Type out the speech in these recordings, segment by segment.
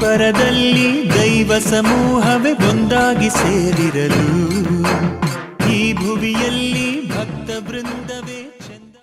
ಪರದಲ್ಲಿ ದೈವ ಸಮೂಹವೇ ಒಂದಾಗಿ ಸೇರಿರಲು ಈ ಭುವಿಯಲ್ಲಿ ಭಕ್ತ ವೃಂದವೇ ಚಂದ.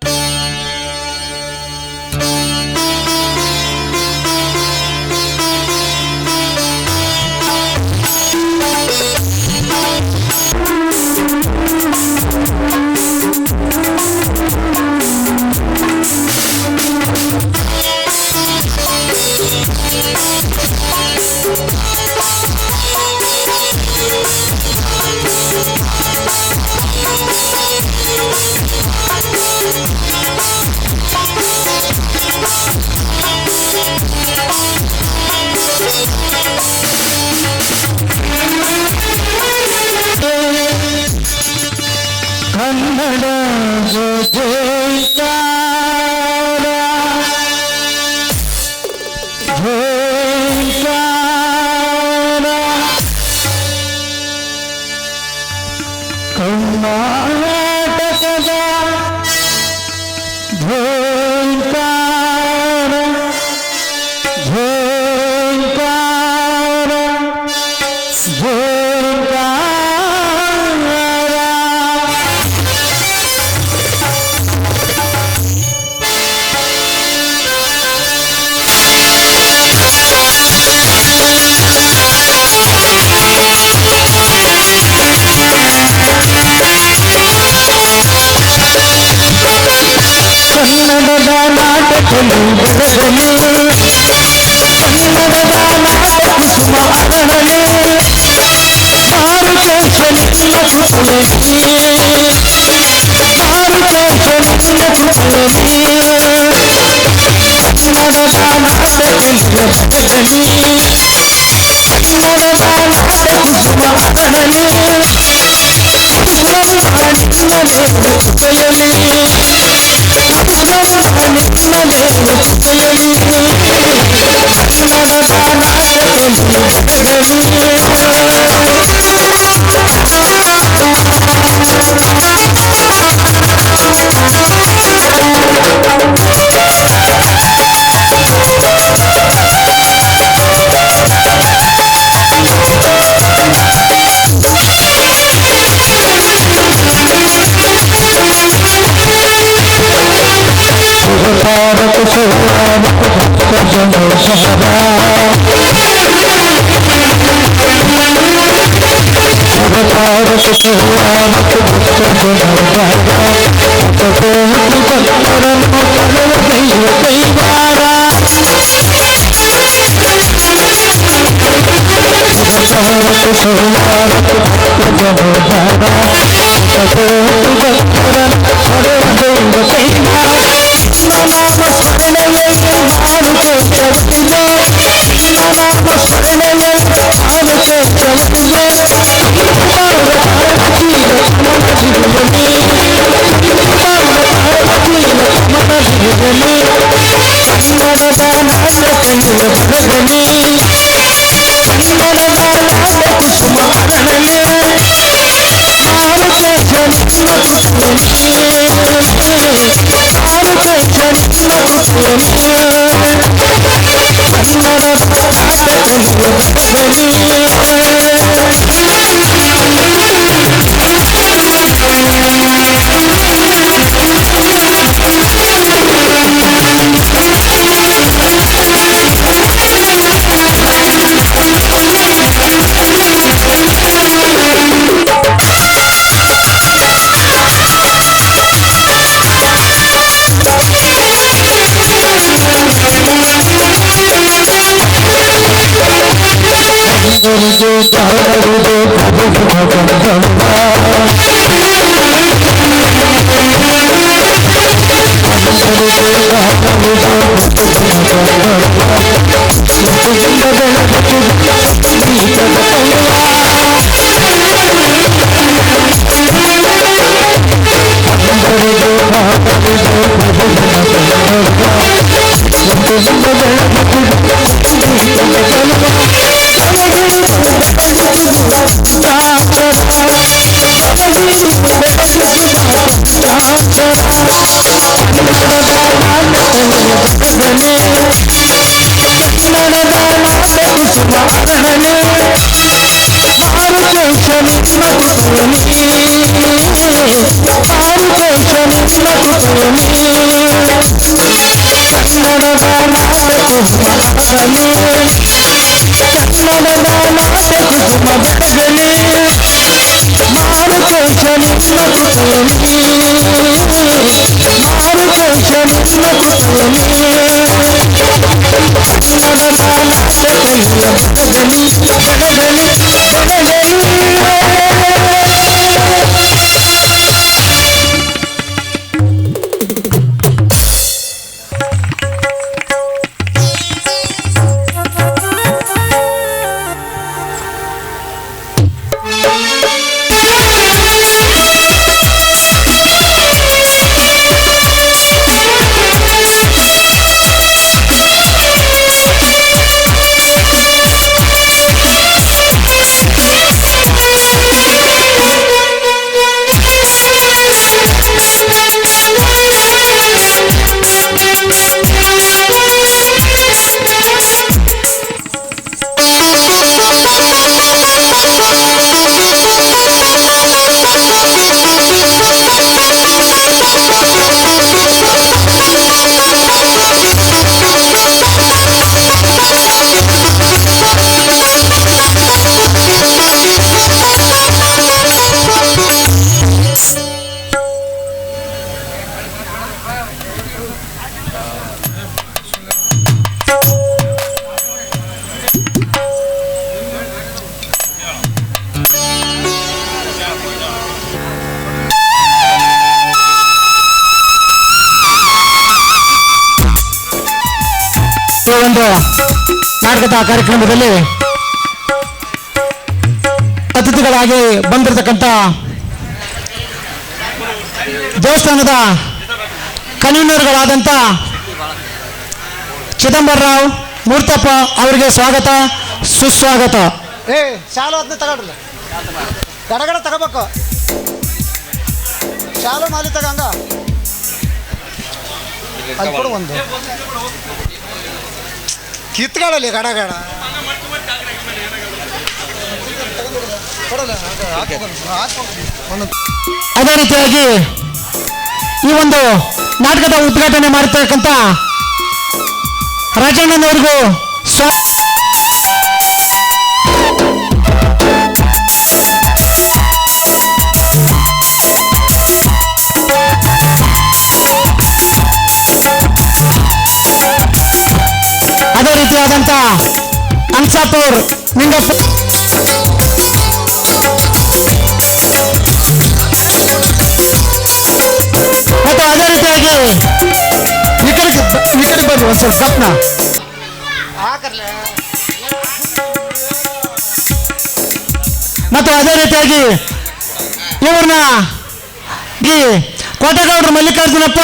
ಕನ್ನಡ ಜೋಯ್ಕಾರ ಜೋಯ್ಕಾರ ಕರ್ನಾಟಕದ ಜೋಯ್ಕಾರ ಜೋಯ್ಕಾರ ಜೋಯ್ಕಾರ. ಕನ್ನಡದ ನಾಟಕಲು ಬೆಳಗಲಿ, ಕನ್ನಡದ ನಾಟ ಕುಸುಮ ಅರಳಲಿ, ಮಾರುತೇಶ್ವರಿಯ ಕೃಪೆಯಲ್ಲಿ, ಮಾರುತೇಶ್ವರಿಯ ಕೃಪೆಯಲ್ಲಿ ಕನ್ನಡದ ನಾಟಕಲು ಬೆಳಗಲಿ, ಕನ್ನಡದ ನಾಟ ಕುಸುಮ ಅರಳಲಿ, ನಿನ್ನದೇ ಕೃಪೆಯಲ್ಲಿ ಭಾರತ ಸೌರಾಮ ಭಕ್ತ ಜನೋಷರ ಭಾರತ ಸೌರಾಮ ಭಕ್ತ ಜನೋಷರ ಭಕ್ತರನ್ನು ಕಳೆದ ದೈವ ಕೈವಾರ ಭಾರತ ಸೌರಾಮ ಭಕ್ತ ಜನೋಷರ ಭಕ್ತರನ್ನು ಕಳೆದ ದೈವ ಕೈವಾರ. ನಾಮ ಸ್ಮರಣೆಯಲ್ಲಿ ಮಾರುತೆ ಚಲಿಸಿದೆ, ನಾಮ ಸ್ಮರಣೆಯಲ್ಲಿ ಮಾರುತೆ ಚಲಿಸಿದೆ, ಕನ್ನಡದ ನಾಟಕಲು ಬೆಳಗಲಿ, ಕನ್ನಡದ ನಾಟ ಕುಸುಮ ಅರಳಲಿ, ಮಾರುತೇಶ್ವರಿಯ ಕೃಪೆಯಲ್ಲಿ, ಮಾರುತೇಶ್ವರಿಯ ಕೃಪೆಯಲ್ಲಿ ಕನ್ನಡದ ನಾಟಕಲು ಬೆಳಗಲಿ. ಕನ್ನಡದ ನಾಟಕ ಬೆಳಗಲಿ ಬೆಳಗಲಿ ಬೆಳಗಲಿ. ಒಂದು ನಾಟಕದ ಕಾರ್ಯಕ್ರಮದಲ್ಲಿ ಅತಿಥಿಗಳಾಗಿ ಬಂದಿರತಕ್ಕಂಥ ದೇವಸ್ಥಾನದ ಕನ್ವೀನರ್ಗಳಾದಂಥ ಚಿದಂಬರರಾವ್ ಮೂರ್ತಪ್ಪ ಅವರಿಗೆ ಸ್ವಾಗತ ಸುಸ್ವಾಗತ. ಶಾಲು ಅದನ್ನ ತಗೊಳ್ರಲ್ಲ, ಗಡಗಡ ತಗೋಬೇಕು. ಶಾಲು ಮಾಲಿ ತಗಂಗ ಅಲ್ಲಿ ಕೊಡು, ಒಂದು ಕಿತ್ಕೊಳ್ಳಲಿ ಗಡಗಡ ಅದೇ ರೀತಿಯಾಗಿ ಈ ಒಂದು ನಾಟಕದ ಉದ್ಘಾಟನೆ ಮಾಡಿರ್ತಕ್ಕಂಥ ರಾಜಣ್ಣನವರಿಗೂ ಅದೇ ರೀತಿಯಾದಂಥ ಅಂಸಾಪುರ್ ನಿಂಗಪ್ಪ ಮತ್ತು ಅದೇ ರೀತಿಯಾಗಿ ಈ ಕಡೆಗೆ ಬರ್ರಿ ಒಂದು ಸ್ವಲ್ಪ ಗಪ್ನ. ಮತ್ತು ಅದೇ ರೀತಿಯಾಗಿ ಇವ್ರನ್ನ ಈ ಕೋಟೆಗೌಡರು ಮಲ್ಲಿಕಾರ್ಜುನಪ್ಪ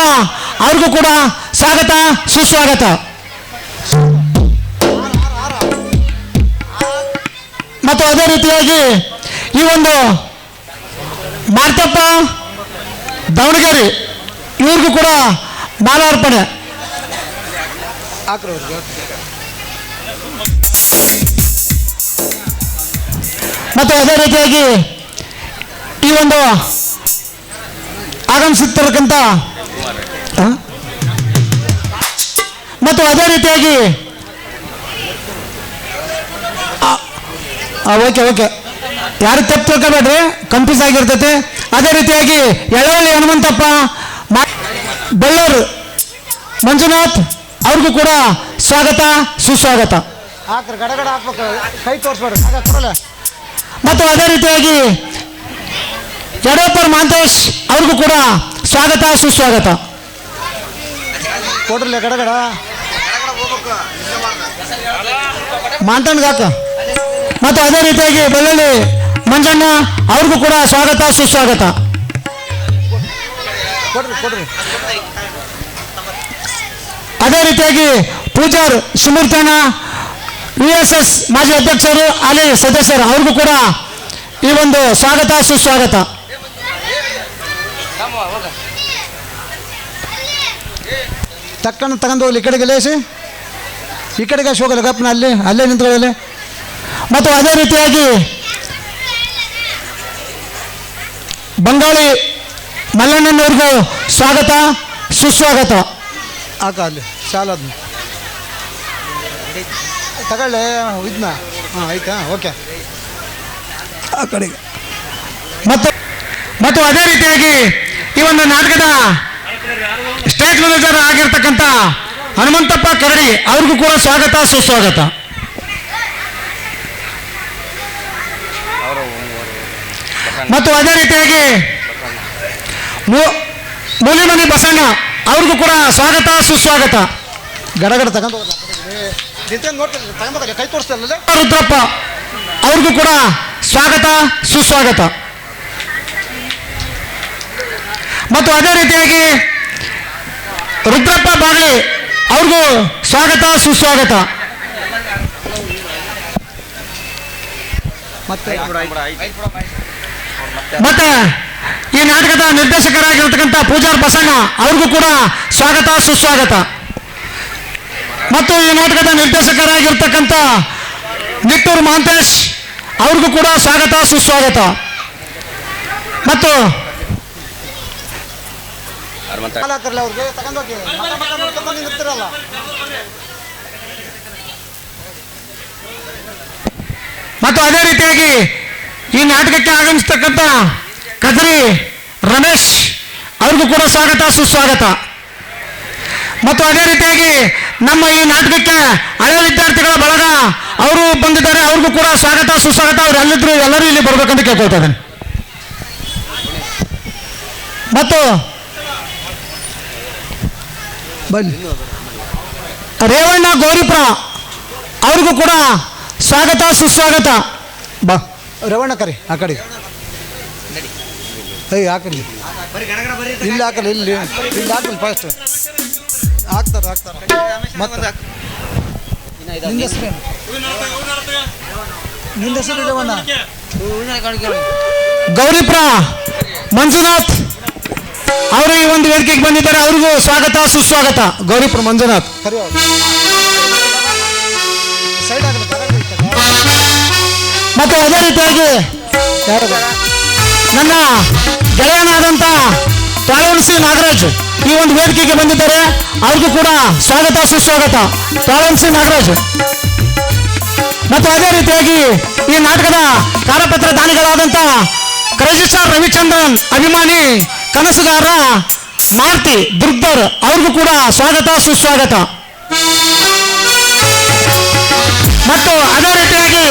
ಅವ್ರಿಗೂ ಕೂಡ ಸ್ವಾಗತ ಸುಸ್ವಾಗತ. ಮತ್ತು ಅದೇ ರೀತಿಯಾಗಿ ಈ ಒಂದು ಮಾರ್ತಪ್ಪ ದಾವಣಗೆರೆ ಇವ್ರಿಗೂ ಕೂಡ ಮಾಲಾರ್ಪಣೆ. ಮತ್ತು ಅದೇ ರೀತಿಯಾಗಿ ಈ ಒಂದು ಆಗಮಿಸುತ್ತಿರತಕ್ಕಂಥ ಮತ್ತು ಅದೇ ರೀತಿಯಾಗಿ ಓಕೆ ಯಾರು ತಪ್ಪು ತಿಳ್ಕೊಬೇಡ್ರಿ, ಕನ್ಫ್ಯೂಸ್ ಆಗಿರ್ತೈತೆ. ಅದೇ ರೀತಿಯಾಗಿ ಎಳವಳ್ಳಿ ಹನುಮಂತಪ್ಪ ಬೆಳ್ಳೂರು ಮಂಜುನಾಥ್ ಅವ್ರಿಗೂ ಕೂಡ ಸ್ವಾಗತ ಸುಸ್ವಾಗತ. ಹಾಕ್ರಿ, ಗಡಗಡ ಹಾಕ್ಬೇಕು, ಕೈ ತೋರಿಸ್ಬೇಡ್ರಿ, ಕೊಡಲ್ಲ. ಮತ್ತು ಅದೇ ರೀತಿಯಾಗಿ ಯಡೋಪರ್ ಮಾಂತೇಶ್ ಅವ್ರಿಗೂ ಕೂಡ ಸ್ವಾಗತ ಸುಸ್ವಾಗತ. ಕೊಡ್ರಲ್ಲ ಗಡಗಡ ಮಾಂತಣ್ಗಾಕ. ಮತ್ತು ಅದೇ ರೀತಿಯಾಗಿ ಬೆಳ್ಳಳ್ಳಿ ಮಂಜಣ್ಣ ಅವ್ರಿಗೂ ಕೂಡ ಸ್ವಾಗತ ಸುಸ್ವಾಗತ. ಕೊಡ್ರಿ. ಅದೇ ರೀತಿಯಾಗಿ ಪೂಜಾರ್ ಸುಮೂರ್ತಣ್ಣ VSS ಮಾಜಿ ಅಧ್ಯಕ್ಷರು ಅಲ್ಲಿ ಸದಸ್ಯರು ಅವ್ರಿಗೂ ಕೂಡ ಈ ಒಂದು ಸ್ವಾಗತ ಸುಸ್ವಾಗತ. ತಗೊಂಡು ಹೋಗ್ಲಿ, ಈ ಕಡೆಗೆ ಲೇಸಿ, ಈ ಕಡೆಗೆ ಹೋಗಲ್ಲ ಗಪ್ಪನ, ಅಲ್ಲೇ ನಿಂತ್ಕೊಳ್ಳಲಿ. ಮತ್ತು ಅದೇ ರೀತಿಯಾಗಿ ಬಂಗಾಳಿ ಮಲ್ಲಣ್ಣನವ್ರಿಗೂ ಸ್ವಾಗತ ಸುಸ್ವಾಗತ. ಹಾಕ ಅಲ್ಲಿ ಶಾಲದ ತಗೊಳ್ಳಿ ಇದನ್ನ. ಹಾಂ ಆಯ್ತಾ, ಓಕೆ. ಆ ಕಡೆಗೆ ಮತ್ತು ಅದೇ ರೀತಿಯಾಗಿ ಈ ಒಂದು ನಾಟಕದ ಸ್ಟೇಜ್ ಮ್ಯಾನೇಜರ್ ಆಗಿರ್ತಕ್ಕಂಥ ಹನುಮಂತಪ್ಪ ಕರಡಿ ಅವ್ರಿಗೂ ಕೂಡ ಸ್ವಾಗತ ಸುಸ್ವಾಗತ. ಮತ್ತು ಅದೇ ರೀತಿಯಾಗಿ ಮೂಲಿಮನಿ ಬಸಣ್ಣ ಅವ್ರಿಗೂ ಕೂಡ ಸ್ವಾಗತ ಸುಸ್ವಾಗತ. ಗಡಗಡ ತಗೊಂಡು ಕೈ ತೋರಿಸ್ತಲ್ಲ. ರುದ್ರಪ್ಪ ಅವ್ರಿಗೂ ಕೂಡ ಸ್ವಾಗತ ಸುಸ್ವಾಗತ. ಮತ್ತು ಅದೇ ರೀತಿಯಾಗಿ ರುದ್ರಪ್ಪ ಬಾಗ್ಲಿ ಅವ್ರಿಗೂ ಸ್ವಾಗತ ಸುಸ್ವಾಗತ. ಮತ್ತೆ ಈ ನಾಟಕದ ನಿರ್ದೇಶಕರಾಗಿರ್ತಕ್ಕಂಥ ಪೂಜಾರ್ ಬಸಣ್ಣ ಅವ್ರಿಗೂ ಕೂಡ ಸ್ವಾಗತ ಸುಸ್ವಾಗತ. ಮತ್ತು ಈ ನಾಟಕದ ನಿರ್ದೇಶಕರಾಗಿರ್ತಕ್ಕಂಥ ನಿಟ್ಟೂರು ಮಹಾಂತೇಶ್ ಅವ್ರಿಗೂ ಕೂಡ ಸ್ವಾಗತ ಸುಸ್ವಾಗತ. ಮತ್ತು ಅವ್ರಿಗೆ ತಗೊಂಡೋಗಿ ಇರ್ತಿರಲ್ಲ. ಮತ್ತು ಅದೇ ರೀತಿಯಾಗಿ ಈ ನಾಟಕಕ್ಕೆ ಆಗಮಿಸ್ತಕ್ಕಂಥ ಕದ್ರಿ ರಮೇಶ್ ಅವ್ರಿಗೂ ಕೂಡ ಸ್ವಾಗತ ಸುಸ್ವಾಗತ. ಮತ್ತು ಅದೇ ರೀತಿಯಾಗಿ ನಮ್ಮ ಈ ನಾಟಕಕ್ಕೆ ಹಳೆಯ ವಿದ್ಯಾರ್ಥಿಗಳ ಬಳಗ ಅವರು ಬಂದಿದ್ದಾರೆ, ಅವ್ರಿಗೂ ಕೂಡ ಸ್ವಾಗತ ಸುಸ್ವಾಗತ. ಅವ್ರು ಎಲ್ಲಿದ್ರು ಎಲ್ಲರೂ ಇಲ್ಲಿ ಬರ್ಬೇಕಂತ ಕೇಳ್ಕೊಳ್ತಾ ಇದ್ದೇನೆ. ಮತ್ತು ಬನ್ನಿ ರೇವಣ್ಣ ಗೌರಿಪುರ ಅವ್ರಿಗೂ ಕೂಡ ಸ್ವಾಗತ ಸುಸ್ವಾಗತ. ಬಾ ರವಣ್ಣ ಕರಿ ಆ ಕಡೆ. ಏಯ್ ಹಾಕಲಿ ಇಲ್ಲಿ ಹಾಕಲಿ, ಇಲ್ಲಿ ಇಲ್ಲಿ ಹಾಕಲಿ ಫಸ್ಟ್ ಹಾಕ್ತಾರೆ. ಮತ್ತೆ ನಿಂದ ಹೆಸರು ರವಣ್ಣ. ಗೌರಿಪುರ ಮಂಜುನಾಥ್ ಅವರು ಈ ಒಂದು ವೇದಿಕೆಗೆ ಬಂದಿದ್ದಾರೆ, ಅವ್ರಿಗೂ ಸ್ವಾಗತ ಸುಸ್ವಾಗತ. ಗೌರಿಪುರ ಮಂಜುನಾಥ್. ಕರಿ ಸೈಡ್ ಆಗಲಿ. ಮತ್ತು ಅದೇ ರೀತಿಯಾಗಿ ನನ್ನ ಗೆಳೆಯನಾದಂಥ ತಾಳವಣಸಿ ನಾಗರಾಜ್ ಈ ಒಂದು ವೇದಿಕೆಗೆ ಬಂದಿದ್ದಾರೆ, ಅವ್ರಿಗೂ ಕೂಡ ಸ್ವಾಗತ ಸುಸ್ವಾಗತ. ತಾಳವಣಸಿ ನಾಗರಾಜ್. ಮತ್ತು ಅದೇ ರೀತಿಯಾಗಿ ಈ ನಾಟಕದ ಕಾರ್ಯಪತ್ರ ದಾನಿಗಳಾದಂಥ ಕ್ರೇಜಿ ಸ್ಟಾರ್ ರವಿಚಂದ್ರನ್ ಅಭಿಮಾನಿ ಕನಸುಗಾರ ಮಾರುತಿ ದುರ್ಗರ್ ಅವ್ರಿಗೂ ಕೂಡ ಸ್ವಾಗತ ಸುಸ್ವಾಗತ. ಮತ್ತು ಅದೇ ರೀತಿಯಾಗಿ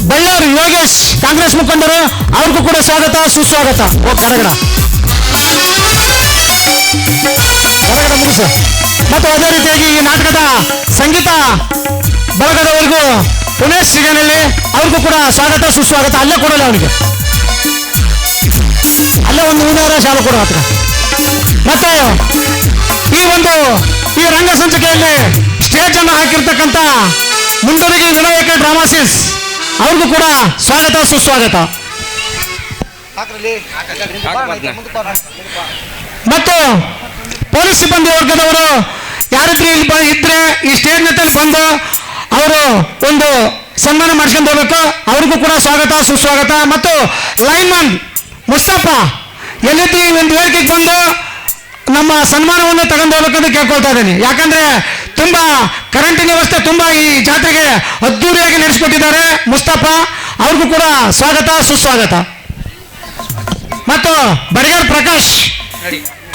ಬಳ್ಳಾರಿ ಯೋಗೇಶ್ ಕಾಂಗ್ರೆಸ್ ಮುಖಂಡರು ಅವ್ರಿಗೂ ಕೂಡ ಸ್ವಾಗತ ಸುಸ್ವಾಗತ. ಕರಗಡ ಮುಗಿಸು. ಮತ್ತು ಅದೇ ರೀತಿಯಾಗಿ ಈ ನಾಟಕದ ಸಂಗೀತ ಬಳಗದವರೆಗೂ ಉಮೇಶ್ ಸಿಗನಹಳ್ಳಿ ಅವ್ರಿಗೂ ಕೂಡ ಸ್ವಾಗತ ಸುಸ್ವಾಗತ. ಅಲ್ಲೇ ಕೊಡಲ್ಲ ಅವನಿಗೆ, ಅಲ್ಲೇ ಒಂದು ಹೂವಿನ ಶಾಲೆ ಕೊಡುವ ಹತ್ರ. ಮತ್ತು ಈ ರಂಗ ಸಂಚಿಕೆಯಲ್ಲಿ ಸ್ಟೇಜ್ ಅನ್ನು ಹಾಕಿರ್ತಕ್ಕಂಥ ಮುಂಡೂರಿಗೆ ವಿನಾಯಕ ಡ್ರಾಮಾಸಿಸ್ ಅವ್ರಿಗೂ ಕೂಡ ಸ್ವಾಗತ ಸುಸ್ವಾಗತ. ಮತ್ತು ಪೊಲೀಸ್ ಸಿಬ್ಬಂದಿ ವರ್ಗದವರು ಯಾರಿದ್ರು ಇಲ್ಲಿ ಇದ್ರೆ ಈ ಸ್ಟೇಜ್ ನೆಟ್ಟಲ್ಲಿ ಬಂದು ಅವರು ಒಂದು ಸನ್ಮಾನ ಮಾಡ್ಕೊಂಡು ಹೋಗ್ಬೇಕು, ಅವ್ರಿಗೂ ಕೂಡ ಸ್ವಾಗತ ಸುಸ್ವಾಗತ. ಮತ್ತು ಲೈನ್ಮನ್ ಮುಸ್ತಫ ಎಲ್ಲಿದ್ದು ಈ ಒಂದು ವೇದಿಕೆಗೆ ಬಂದು ನಮ್ಮ ಸನ್ಮಾನವನ್ನು ತಗೊಂಡು ಹೋಗ್ಬೇಕಂತ ಕೇಳ್ಕೊಳ್ತಾ ಇದ್ದೀನಿ. ಯಾಕಂದ್ರೆ ತುಂಬಾ ಕರೆಂಟಿನ ವ್ಯವಸ್ಥೆ ತುಂಬಾ ಈ ಜಾತ್ರೆಗೆ ಅದ್ದೂರಿಯಾಗಿ ನಡೆಸಿಕೊಟ್ಟಿದ್ದಾರೆ ಮುಸ್ತಫ, ಅವ್ರಿಗೂ ಕೂಡ ಸ್ವಾಗತ ಸುಸ್ವಾಗತ. ಮತ್ತು ಬಡಿಗಾರ್ ಪ್ರಕಾಶ್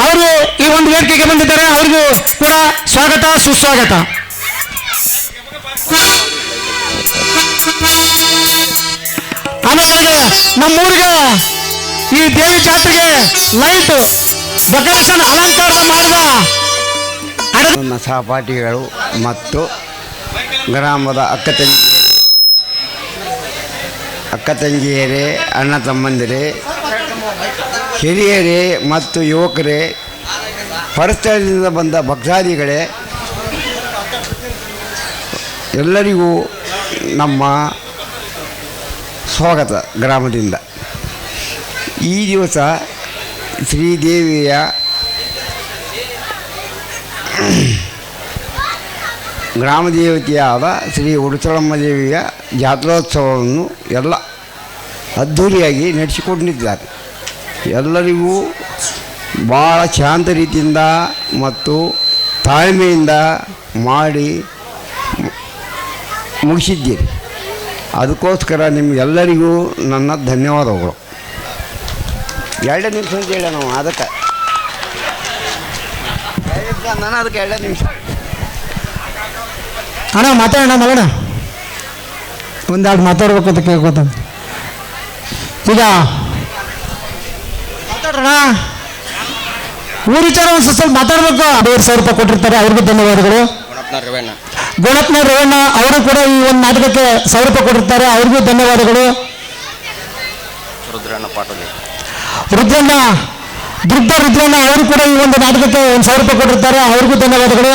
ಅವರು ಈ ಒಂದು ವೇದಿಕೆಗೆ ಬಂದಿದ್ದಾರೆ, ಅವ್ರಿಗೂ ಕೂಡ ಸ್ವಾಗತ ಸುಸ್ವಾಗತ. ಆಮೇಲೆ ನಮ್ಮೂರಿಗೆ ಈ ದೇವಿ ಜಾತ್ರೆಗೆ ಲೈಟ್ ಡೆಕೋರೇಷನ್ ಅಲಂಕಾರ ಮಾಡಿದ ನನ್ನ ಸಹಪಾಠಿಗಳು ಮತ್ತು ಗ್ರಾಮದ ಅಕ್ಕ ತಂಗಿಯರೇ, ಅಣ್ಣ ತಮ್ಮಂದಿರೇ, ಹಿರಿಯರೇ ಮತ್ತು ಯುವಕರೇ, ಪರಸ್ಥಳದಿಂದ ಬಂದ ಭಕ್ತಾದಿಗಳೇ, ಎಲ್ಲರಿಗೂ ನಮ್ಮ ಸ್ವಾಗತ ಗ್ರಾಮದಿಂದ. ಈ ದಿವಸ ಶ್ರೀದೇವಿಯ ಗ್ರಾಮ ದೇವತೆಯಾದ ಶ್ರೀ ಉಡುಚಳಮ್ಮ ದೇವಿಯ ಜಾತ್ರೋತ್ಸವವನ್ನು ಎಲ್ಲ ಅದ್ಧೂರಿಯಾಗಿ ನಡೆಸಿಕೊಂಡಿದ್ದಾರೆ. ಎಲ್ಲರಿಗೂ ಭಾಳ ಶಾಂತ ರೀತಿಯಿಂದ ಮತ್ತು ತಾಳ್ಮೆಯಿಂದ ಮಾಡಿ ಮುಗಿಸಿದ್ದೀರಿ. ಅದಕ್ಕೋಸ್ಕರ ನಿಮಗೆಲ್ಲರಿಗೂ ನನ್ನ ಧನ್ಯವಾದಗಳು. 2 ನಿಮಿಷ ಅಂತ ಹೇಳ ನಾವು ಅದಕ್ಕೆ ನಾನು ಅದಕ್ಕೆ 2 ನಿಮಿಷ ಅಣ್ಣ ಮಾತಾಡೋಣ ಮಲ್ಲಣ್ಣ, ಒಂದೆರಡು ಮಾತಾಡ್ಬೇಕು ಅಂತ ಕೇಳ್ಕೊತ. ಈಗ ಮಾತಾಡ್ರಣ ಊರ ವಿಚಾರ ಒಂದು ಸ್ವಲ್ಪ ಮಾತಾಡ್ಬೇಕು. 5,000 ರೂಪಾಯಿ ಕೊಟ್ಟಿರ್ತಾರೆ, ಅವ್ರಿಗೂ ಧನ್ಯವಾದಗಳು. ಗುಣಪ್ನ ರೇವಣ್ಣ ಅವರು ಕೂಡ ಈ ಒಂದು ನಾಟಕಕ್ಕೆ 1,000 ರೂಪಾಯಿ ಕೊಟ್ಟಿರ್ತಾರೆ, ಅವ್ರಿಗೂ ಧನ್ಯವಾದಗಳು. ರುದ್ರಣ್ಣ ಅವರು ಕೂಡ ಈ ಒಂದು ನಾಟಕಕ್ಕೆ 1,000 ರೂಪಾಯಿ ಕೊಟ್ಟಿರ್ತಾರೆ, ಅವ್ರಿಗೂ ಧನ್ಯವಾದಗಳು.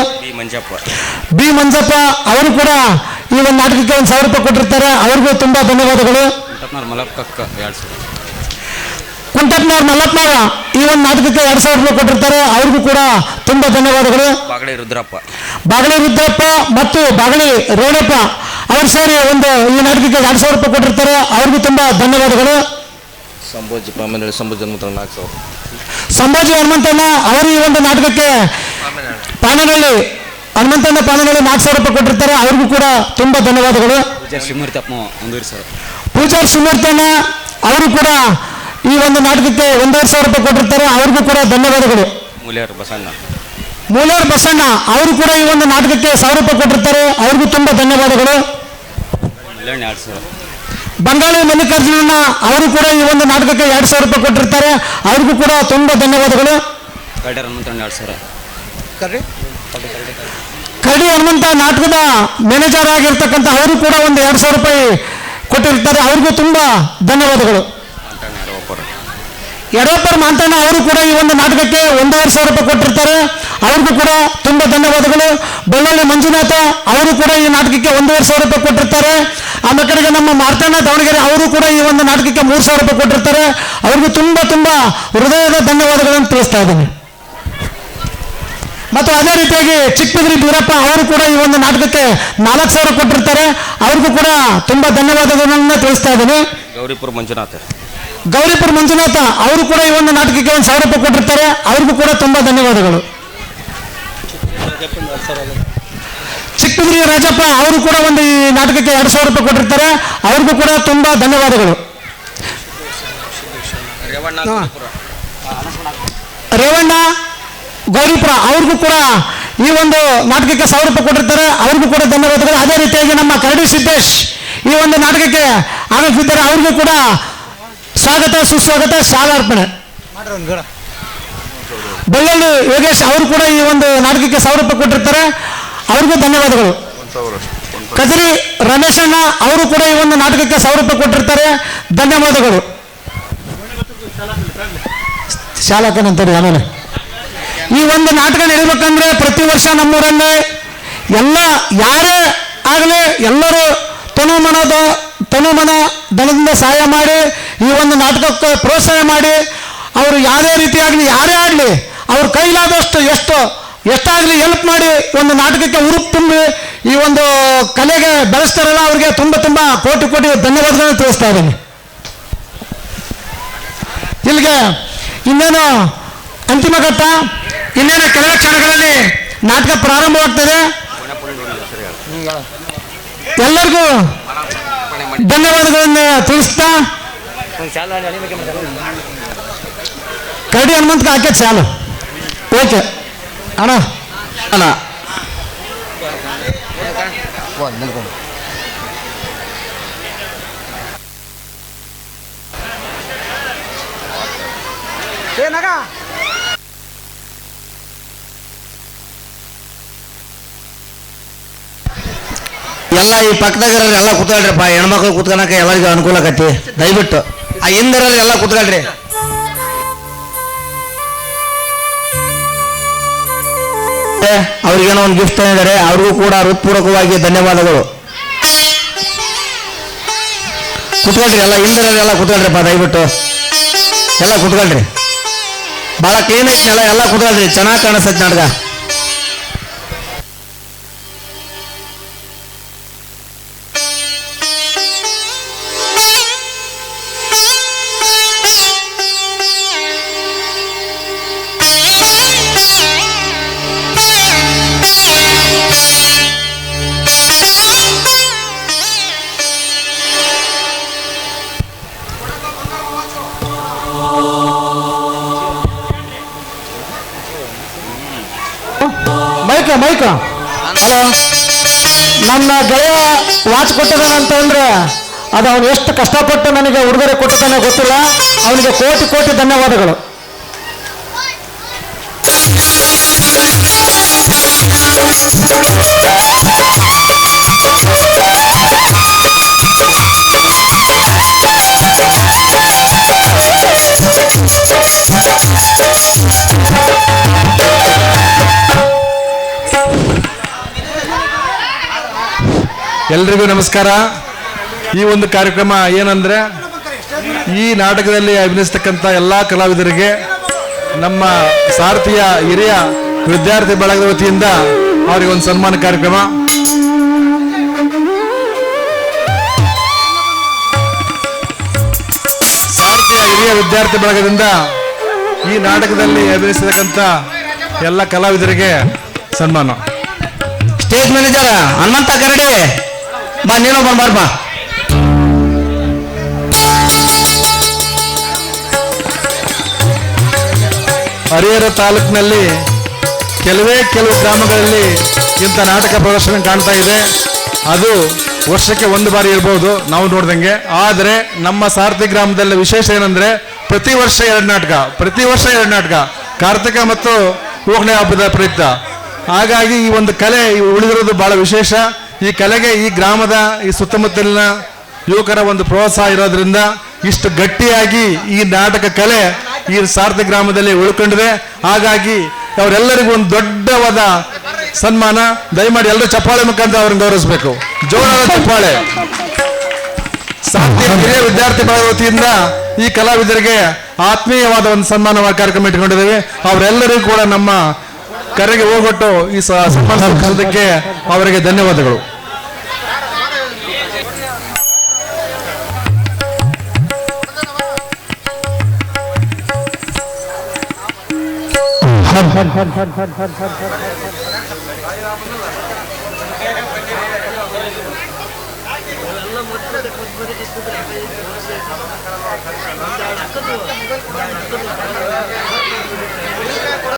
ಬಿ ಮಂಜಪ್ಪ ಅವರು ಕೂಡ ಈ ಒಂದು ನಾಟಕಕ್ಕೆ 1,000 ರೂಪಾಯಿ ಕೊಟ್ಟಿರ್ತಾರೆ, ಅವ್ರಿಗೂ ತುಂಬಾ ಧನ್ಯವಾದಗಳು. ಕುಂಟಪ್ನವ್ರ ಮಲ್ಲಪ್ಪನವರ ಈ ಒಂದು ನಾಟಕಕ್ಕೆ 2,000 ರೂಪಾಯಿ ಕೊಟ್ಟಿರ್ತಾರೆ, ಅವ್ರಿಗೂ ಕೂಡ ತುಂಬಾ ಧನ್ಯವಾದಗಳು. ಬಾಗಳಿ ರುದ್ರಪ್ಪ ಮತ್ತು ಬಾಗಳಿ ರೇಣಪ್ಪ ಅವರು ಸೇರಿ ಈ ನಾಟಕಕ್ಕೆ 2,000 ರೂಪಾಯಿ ಕೊಟ್ಟಿರ್ತಾರೆ, ಅವ್ರಿಗೂ ತುಂಬಾ ಧನ್ಯವಾದಗಳು. ಸಂಭಾಜಿ ಹನುಮಂತಣ್ಣ ಅವರು ಈ ಒಂದು ನಾಟಕಕ್ಕೆ ಪಾನಹಳ್ಳಿ 4,000 ರೂಪಾಯಿ ಕೊಟ್ಟಿರ್ತಾರೆ, ಅವ್ರಿಗೂ ಕೂಡ ತುಂಬಾ ಧನ್ಯವಾದಗಳು. ಪೂಜಾರ್ ಶಿವಮೂರ್ತಣ್ಣ ಅವರು ಕೂಡ ಈ ಒಂದು ನಾಟಕಕ್ಕೆ 1,500 ರೂಪಾಯಿ ಕೊಟ್ಟಿರ್ತಾರೆ, ಅವ್ರಿಗೂ ಕೂಡ ಧನ್ಯವಾದಗಳು. ಮೂಲ್ಯಾರ್ ಬಸಣ್ಣ ಅವರು ಕೂಡ ಈ ಒಂದು ನಾಟಕಕ್ಕೆ 1,000 ರೂಪಾಯಿ ಕೊಟ್ಟಿರ್ತಾರೆ, ಅವ್ರಿಗೂ ತುಂಬಾ ಧನ್ಯವಾದಗಳು. ಬಂಗಾಳಿ ಮಲ್ಲಿಕಾರ್ಜುನಣ್ಣ ಅವರು ಕೂಡ ಈ ಒಂದು ನಾಟಕಕ್ಕೆ 2,000 ರೂಪಾಯಿ ಕೊಟ್ಟಿರ್ತಾರೆ, ಅವ್ರಿಗೂ ಕೂಡ ತುಂಬಾ ಧನ್ಯವಾದಗಳು. ಕರಡಿ ಹನುಮಂತ ನಾಟಕದ ಮ್ಯಾನೇಜರ್ ಆಗಿರ್ತಕ್ಕಂಥ ಅವರು ಕೂಡ ಒಂದು 2,000 ರೂಪಾಯಿ ಕೊಟ್ಟಿರ್ತಾರೆ, ಅವ್ರಿಗೂ ತುಂಬಾ ಧನ್ಯವಾದಗಳು. ಯಡವಪ್ಪರ್ ಮಾಂತಣ್ಣ ಅವರು ಕೂಡ ಈ ಒಂದು ನಾಟಕಕ್ಕೆ 1,500 ರೂಪಾಯಿ ಕೊಟ್ಟಿರ್ತಾರೆ, ಅವ್ರಿಗೂ ಕೂಡ ತುಂಬಾ ಧನ್ಯವಾದಗಳು. ಬೆಳ್ಳಳ್ಳಿ ಮಂಜುನಾಥ ಅವರು ಕೂಡ ಈ ನಾಟಕಕ್ಕೆ 1,500 ರೂಪಾಯಿ ಕೊಟ್ಟಿರ್ತಾರೆ. ಆ ಕಡೆಗೆ ನಮ್ಮ ಮಾರ್ತಣ್ಣ ದಾವಣಗೆರೆ ಅವರು ಕೂಡ ಈ ಒಂದು ನಾಟಕಕ್ಕೆ 3,000 ರೂಪಾಯಿ ಕೊಟ್ಟಿರ್ತಾರೆ, ಅವ್ರಿಗೂ ತುಂಬಾ ಹೃದಯದ ಧನ್ಯವಾದಗಳನ್ನು ತಿಳಿಸ್ತಾ ಇದ್ದೀನಿ. ಮತ್ತು ಅದೇ ರೀತಿಯಾಗಿ ಚಿಕ್ಕಬಿದ್ರಿ ಬೀರಪ್ಪ ಅವರು ಕೂಡ ಈ ಒಂದು ನಾಟಕಕ್ಕೆ 4,000 ಕೊಟ್ಟಿರ್ತಾರೆ, ಅವ್ರಿಗೂ ಕೂಡ ತುಂಬಾ ಧನ್ಯವಾದಗಳನ್ನು ತಿಳಿಸ್ತಾ ಇದ್ದೀನಿ. ಗೌರಿಪುರ ಮಂಜುನಾಥ ಅವರು ಕೂಡ ಈ ಒಂದು ನಾಟಕಕ್ಕೆ 1,000 ರೂಪಾಯಿ ಕೊಟ್ಟಿರ್ತಾರೆ, ಅವ್ರಿಗೂ ಕೂಡ ತುಂಬಾ ಧನ್ಯವಾದಗಳು. ಚಿಕ್ಕಬಿದ್ರಿ ರಾಜಪ್ಪ ಅವರು ಕೂಡ ಈ ನಾಟಕಕ್ಕೆ 2,000 ರೂಪಾಯಿ ಕೊಟ್ಟಿರ್ತಾರೆ, ಅವ್ರಿಗೂ ಕೂಡ ತುಂಬಾ ಧನ್ಯವಾದಗಳು. ರೇವಣ್ಣ ಗೌರಿಪುರ ಅವ್ರಿಗೂ ಕೂಡ ಈ ಒಂದು ನಾಟಕಕ್ಕೆ 1,000 ರೂಪಾಯಿ ಕೊಟ್ಟಿರ್ತಾರೆ, ಅವ್ರಿಗೂ ಕೂಡ ಧನ್ಯವಾದಗಳು. ಅದೇ ರೀತಿಯಾಗಿ ನಮ್ಮ ಕರಡಿ ಸಿದ್ದೇಶ್ ಈ ಒಂದು ನಾಟಕಕ್ಕೆ ಆಗಮಿಸಿದ್ದಾರೆ, ಅವ್ರಿಗೂ ಕೂಡ ಸ್ವಾಗತ ಸುಸ್ವಾಗತ ಶಾಲಾರ್ಪಣೆ. ಬೆಳ್ಳಳ್ಳಿ ಯೋಗೇಶ್ ಅವರು ಕೂಡ ಈ ಒಂದು ನಾಟಕಕ್ಕೆ 1,000 ರೂಪಾಯಿ ಕೊಟ್ಟಿರ್ತಾರೆ, ಅವ್ರಿಗೂ ಧನ್ಯವಾದಗಳು. ಕಜರಿ ರಮೇಶಣ್ಣ ಅವರು ಕೂಡ ಈ ಒಂದು ನಾಟಕಕ್ಕೆ 1,000 ರೂಪಾಯಿ ಕೊಟ್ಟಿರ್ತಾರೆ, ಧನ್ಯವಾದಗಳು. ಶಾಲಕನಂತಾರೆ ಆಮೇಲೆ ಈ ಒಂದು ನಾಟಕ ನಡೀಬೇಕಂದ್ರೆ ಪ್ರತಿ ವರ್ಷ ನಮ್ಮೂರಲ್ಲಿ ಯಾರೇ ಆಗಲಿ ಎಲ್ಲರೂ ತನುಮನ ಧನದಿಂದ ಸಹಾಯ ಮಾಡಿ ಈ ಒಂದು ನಾಟಕಕ್ಕೆ ಪ್ರೋತ್ಸಾಹ ಮಾಡಿ, ಅವರು ಯಾವುದೇ ರೀತಿಯಾಗಲಿ ಯಾರೇ ಆಗಲಿ ಅವ್ರ ಕೈಲಾದಷ್ಟು ಎಷ್ಟಾಗಲಿ ಹೆಲ್ಪ್ ಮಾಡಿ ಒಂದು ನಾಟಕಕ್ಕೆ ಹುರುಪು ತುಂಬಿ ಈ ಒಂದು ಕಲೆಗೆ ಬೆಳೆಸ್ತಾರಲ್ಲ, ಅವ್ರಿಗೆ ತುಂಬ ಕೋಟಿ ಧನ್ಯವಾದಗಳನ್ನು ತಿಳಿಸ್ತಾ ಇದ್ದೀನಿ. ಇಲ್ಲಿಗೆ ಇನ್ನೇನು ಅಂತಿಮ ಘಟ್ಟ, ಇನ್ನೇನು ಕೆಲವೇ ಕ್ಷಣಗಳಲ್ಲಿ ನಾಟಕ ಪ್ರಾರಂಭವಾಗ್ತದೆ. ಎಲ್ಲರಿಗೂ ಧನ್ಯವಾದಗಳನ್ನು ತಿಳಿಸ್ತಾ ಕರಡಿ ಹನುಮಂತ ಹಾಕಿ ಚಾಲು. ಓಕೆ ಅಣ್ಣ ಏನಾಗ ಎಲ್ಲ ಈ ಪಕ್ಕದಾಗ ಎಲ್ಲ ಕೂತ್ಕೊಳ್ರಿಪ್ಪ, ಹೆಣ್ಮಕ್ಳು ಕೂತ್ಕೊಳಕ ಎಲ್ಲರಿಗೂ ಅನುಕೂಲ ಆಗತಿ. ದಯವಿಟ್ಟು ಆ ಹಿಂದಿರಲ್ಲಿ ಎಲ್ಲ ಕೂತ್ಕೊಳ್ರಿ. ಅವ್ರಿಗೇನೋ ಒಂದು ಗಿಫ್ಟ್ ತಂದಿದ್ದಾರೆ, ಅವ್ರಿಗೂ ಕೂಡ ಹೃತ್ಪೂರ್ವಕವಾಗಿ ಧನ್ಯವಾದಗಳು. ಕೂತ್ಕೊಳ್ರಿ, ಎಲ್ಲ ಹಿಂದಿರಲ್ಲಿ ಎಲ್ಲ ಕೂತ್ಕೊಳ್ರಿಪ್ಪ, ದಯವಿಟ್ಟು ಎಲ್ಲ ಕೂತ್ಕೊಳ್ರಿ. ಭಾಳ ಕ್ಲೀನ್ ಐತಿ ಎಲ್ಲ ಕೂತ್ಕೊಳ್ರಿ, ಚೆನ್ನಾಗಿ ಕಾಣಿಸ್ತೈತಿ ನಾಟಕ. ಮೈಕ ಹಲೋ, ನನ್ನ ಗೆಳೆಯ ವಾಚ್ ಕೊಟ್ಟಿದ್ದಾನಂತಂದ್ರೆ ಅದು ಅವನು ಎಷ್ಟು ಕಷ್ಟಪಟ್ಟು ನನಗೆ ಉಡುಗೊರೆ ಕೊಟ್ಟಿದ್ದಾನೆ ಗೊತ್ತಿಲ್ಲ. ಅವನಿಗೆ ಕೋಟಿ ಕೋಟಿ ಧನ್ಯವಾದಗಳು. ಎಲ್ರಿಗೂ ನಮಸ್ಕಾರ. ಈ ಒಂದು ಕಾರ್ಯಕ್ರಮ ಏನಂದ್ರೆ, ಈ ನಾಟಕದಲ್ಲಿ ಅಭಿನಯಿಸ್ತಕ್ಕಂಥ ಎಲ್ಲ ಕಲಾವಿದರಿಗೆ ನಮ್ಮ ಸಾರಥಿಯ ಹಿರಿಯ ವಿದ್ಯಾರ್ಥಿ ಬಳಗದ ವತಿಯಿಂದ ಅವರಿಗೆ ಒಂದು ಸನ್ಮಾನ ಕಾರ್ಯಕ್ರಮ. ಸಾರಥಿಯ ಹಿರಿಯ ವಿದ್ಯಾರ್ಥಿ ಬಳಗದಿಂದ ಈ ನಾಟಕದಲ್ಲಿ ಅಭಿನಯಿಸತಕ್ಕಂಥ ಎಲ್ಲ ಕಲಾವಿದರಿಗೆ ಸನ್ಮಾನ. ಸ್ಟೇಜ್ ಮ್ಯಾನೇಜರ್ ಹನುಮಂತ ಕರಡಿ ಬಾ, ನೀನು ಬಾರ್ಬಾ. ಹರಿಹರ ತಾಲೂಕಿನಲ್ಲಿ ಕೆಲವು ಗ್ರಾಮಗಳಲ್ಲಿ ಇಂಥ ನಾಟಕ ಪ್ರದರ್ಶನ ಕಾಣ್ತಾ ಇದೆ. ಅದು ವರ್ಷಕ್ಕೆ ಒಂದು ಬಾರಿ ಇರ್ಬೋದು ನಾವು ನೋಡ್ದಂಗೆ. ಆದರೆ ನಮ್ಮ ಸಾರಥಿ ಗ್ರಾಮದಲ್ಲಿ ವಿಶೇಷ ಏನಂದ್ರೆ ಪ್ರತಿ ವರ್ಷ ಎರಡು ನಾಟಕ ಕಾರ್ತಿಕ ಮತ್ತು ಹೋಗಣೆ ಹಬ್ಬದ ಪ್ರಯುಕ್ತ. ಹಾಗಾಗಿ ಈ ಒಂದು ಕಲೆ ಉಳಿದಿರೋದು ಬಹಳ ವಿಶೇಷ. ಈ ಕಲೆಗೆ ಈ ಗ್ರಾಮದ ಈ ಸುತ್ತಮುತ್ತಲಿನ ಯುವಕರ ಒಂದು ಪ್ರೋತ್ಸಾಹ ಇರೋದ್ರಿಂದ ಇಷ್ಟು ಗಟ್ಟಿಯಾಗಿ ಈ ನಾಟಕ ಕಲೆ ಈ ಸಾರಥಿ ಗ್ರಾಮದಲ್ಲಿ ಉಳ್ಕೊಂಡಿದೆ. ಹಾಗಾಗಿ ಅವರೆಲ್ಲರಿಗೂ ಒಂದು ದೊಡ್ಡವಾದ ಸನ್ಮಾನ. ದಯಮಾಡಿ ಎಲ್ಲರೂ ಚಪ್ಪಾಳೆ ಮುಖಾಂತರ ಅವ್ರನ್ನ ಗೌರವಿಸಬೇಕು. ಜೋರಾದ ಚಪ್ಪಾಳೆ. ಸಾರಥಿ ಹಿರಿಯ ವಿದ್ಯಾರ್ಥಿ ಬಳಗ ವತಿಯಿಂದ ಈ ಕಲಾವಿದರಿಗೆ ಆತ್ಮೀಯವಾದ ಒಂದು ಸನ್ಮಾನ ಕಾರ್ಯಕ್ರಮ ಇಟ್ಕೊಂಡಿದ್ದೇವೆ. ಅವರೆಲ್ಲರಿಗೂ ಕೂಡ ನಮ್ಮ ಕರೆಗೆ ಹೋಗೊಟ್ಟು ಈ ಸನ್ಮಾನಿಸೋದಕ್ಕೆ ಅವರಿಗೆ ಧನ್ಯವಾದಗಳು.